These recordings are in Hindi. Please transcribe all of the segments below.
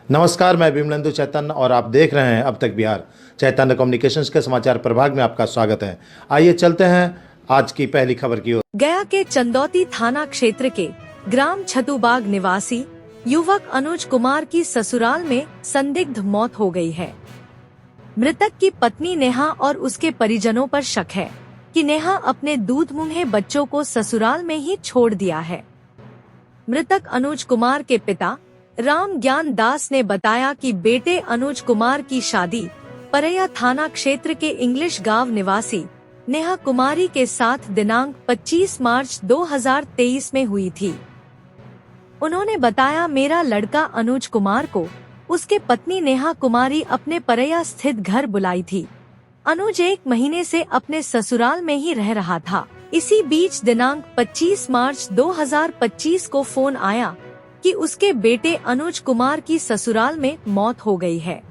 नमस्कार, मैं विमलेंदु चैतन्य और आप देख रहे हैं अब तक बिहार। चैतन्य कम्युनिकेशंस के समाचार प्रभाग में आपका स्वागत है। आइए चलते हैं आज की पहली खबर की ओर। गया के चंदौती थाना क्षेत्र के ग्राम छतुबाग निवासी युवक अनुज कुमार की ससुराल में संदिग्ध मौत हो गई है। मृतक की पत्नी नेहा और उसके परिजनों पर शक है कि नेहा अपने दूध मुंहे बच्चों को ससुराल में ही छोड़ दिया है। मृतक अनुज कुमार के पिता राम ज्ञान दास ने बताया कि बेटे अनुज कुमार की शादी परैया थाना क्षेत्र के इंग्लिश गांव निवासी नेहा कुमारी के साथ दिनांक 25 मार्च 2023 में हुई थी। उन्होंने बताया, मेरा लड़का अनुज कुमार को उसके पत्नी नेहा कुमारी अपने परैया स्थित घर बुलाई थी। अनुज 1 महीने से अपने ससुराल में ही रह रहा था। इसी बीच दिनांक 25 मार्च 2025 को फोन आया कि उसके बेटे अनुज कुमार की ससुराल में मौत हो गई है।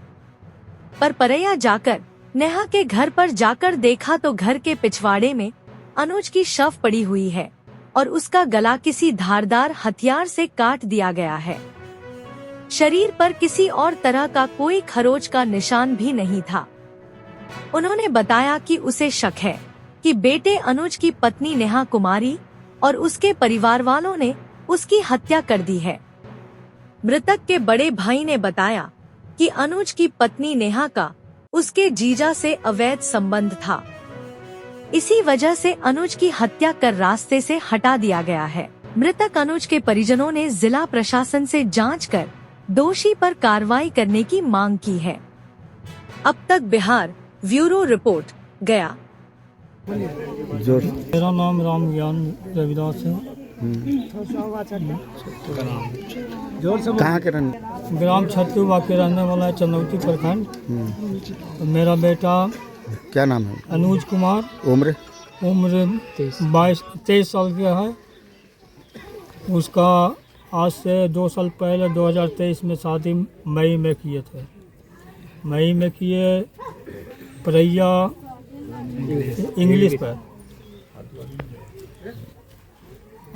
पर परैया जाकर नेहा के घर पर जाकर देखा तो घर के पिछवाड़े में अनुज की शव पड़ी हुई है और उसका गला किसी धारदार हथियार से काट दिया गया है। शरीर पर किसी और तरह का कोई खरोच का निशान भी नहीं था। उन्होंने बताया कि उसे शक है कि बेटे अनुज की पत्नी नेहा कुमारी और उसके परिवार वालों ने उसकी हत्या कर दी है। मृतक के बड़े भाई ने बताया कि अनुज की पत्नी नेहा का उसके जीजा से अवैध संबंध था। इसी वजह से अनुज की हत्या कर रास्ते से हटा दिया गया है। मृतक अनुज के परिजनों ने जिला प्रशासन से जांच कर दोषी पर कार्रवाई करने की मांग की है। अब तक बिहार ब्यूरो रिपोर्ट, गया। मेरा नाम राम ज्ञान रविदास है। कहाँ के रहने? ग्राम छतुबाग के रहने वाला है, चंदौती प्रखंड। मेरा बेटा क्या नाम है? अनुज कुमार। उम्र? उम्र 23 साल का है। उसका आज से 2 साल पहले 2023 में शादी मई में किए थे। मई में किए परैया इंग्लिश पर।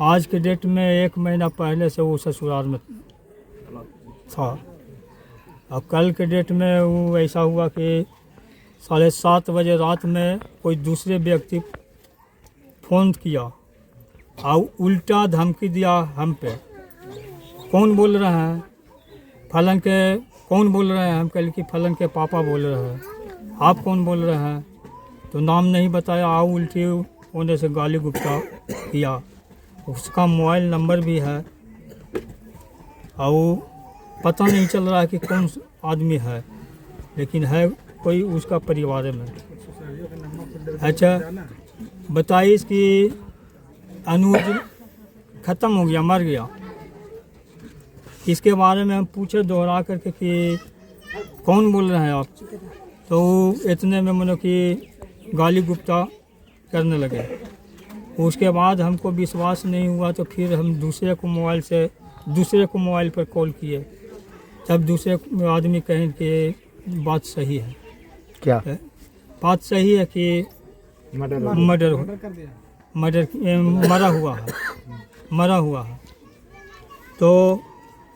आज के डेट में 1 महीना पहले से वो ससुराल में था। अब कल के डेट में वो ऐसा हुआ कि 7:30 बजे रात में कोई दूसरे व्यक्ति फ़ोन किया और उल्टा धमकी दिया हम पे। कौन बोल रहे हैं? फलन के। कौन बोल रहे हैं? हम कल कि फलन के पापा बोल रहे हैं। आप कौन बोल रहे हैं? तो नाम नहीं बताया। आओ उल्टी होने से गाली गुप्ता किया। उसका मोबाइल नंबर भी है और पता नहीं चल रहा है कि कौन आदमी है, लेकिन है कोई उसका परिवार में। अच्छा, 22 की अनुज ख़त्म हो गया, मर गया। इसके बारे में हम पूछे दोहरा करके कि कौन बोल रहे हैं आप, तो इतने में मनो कि गाली गुप्ता करने लगे। उसके बाद हमको विश्वास नहीं हुआ तो फिर हम दूसरे को मोबाइल पर कॉल किए। तब दूसरे आदमी कहें कि बात सही है। क्या बात सही है कि मर्डर मरा हुआ है। तो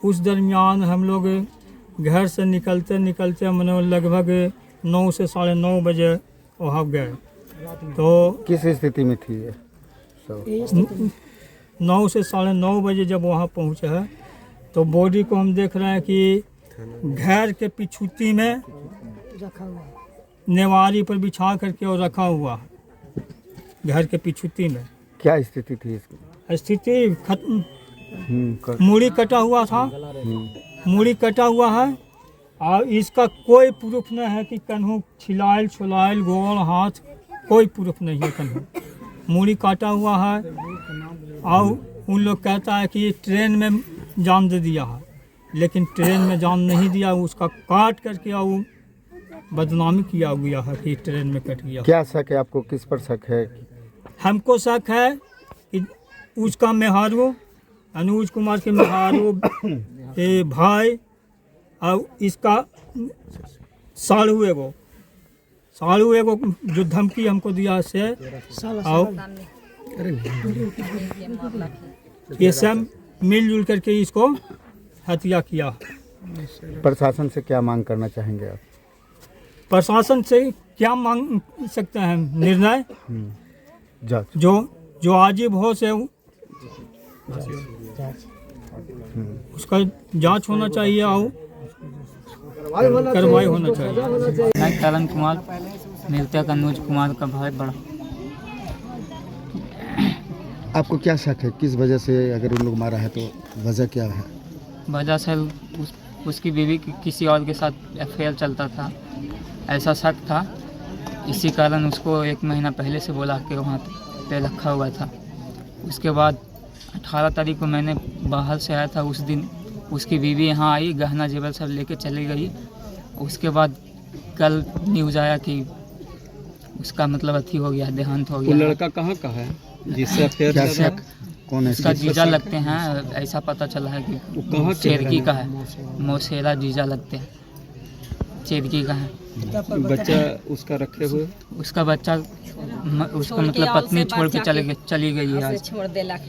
उस दरमियान हम लोग घर से निकलते मनो लगभग 9 से 9:30 बजे वहाँ गए। तो किस स्थिति में थी ये? 9 से 9:30 बजे जब वहाँ पहुँचे हैं तो बॉडी को हम देख रहे हैं कि घर के पिछुती में नेवारी पर बिछा करके और रखा हुआ है। घर के पिछुती में क्या स्थिति थी इसकी? स्थिति खत्म। मूड़ी कटा हुआ था। मूड़ी कटा हुआ है और इसका कोई प्रूफ नहीं है कि कन्हू छिलाइल छुलाइल गोल हाथ, कोई प्रूफ नहीं है। कन्हू मूड़ी काटा हुआ है और उन लोग कहता है कि ट्रेन में जान दे दिया है, लेकिन ट्रेन में जान नहीं दिया। उसका काट करके और बदनामी किया गया है कि ट्रेन में कट गया। क्या शक है आपको? किस पर शक है? हमको शक है कि उसका मेहारू, अनुज कुमार के मेहारू भाई और इसका साड़ू एगो जो धमकी हमको दिया से, और ये सब मिलजुल करके इसको हत्या किया। प्रशासन से क्या मांग करना चाहेंगे आप? प्रशासन से क्या मांग सकते हैं? निर्णय जांच। जो आजीब हो से उसका जांच होना चाहिए और कार्रवाई होना चाहिए। मैं करण कुमार, मृतक अनुज कुमार का भाई बड़ा। आपको क्या शक है, किस वजह से अगर उन लोग मारा है तो वजह क्या है? वजह से उसकी बीवी किसी और के साथ अफेयर चलता था, ऐसा शक था। इसी कारण उसको 1 महीना पहले से बोला कि वहाँ पे रखा हुआ था। उसके बाद 18 तारीख को मैंने बाहर से आया था, उस दिन उसकी बीवी यहाँ आई, गहना जेवर सब लेके चली गई। उसके बाद कल न्यूज़ आया कि उसका मतलब अथी हो गया, देहांत हो वो गया। लड़का कहाँ का है जिससे अफेयर क्या चल रहा शक? कौन है? उसका जीजा लगते हैं, ऐसा पता चला है कि वो कहाँ के चेरकी का है। मौसेरा जीजा लगते हैं, चेरकी का है। बच्चा उसका रखे हुए? उसका बच्चा उसका मतलब पत्नी छोड़ के चली गई है आज। छोड़ देलक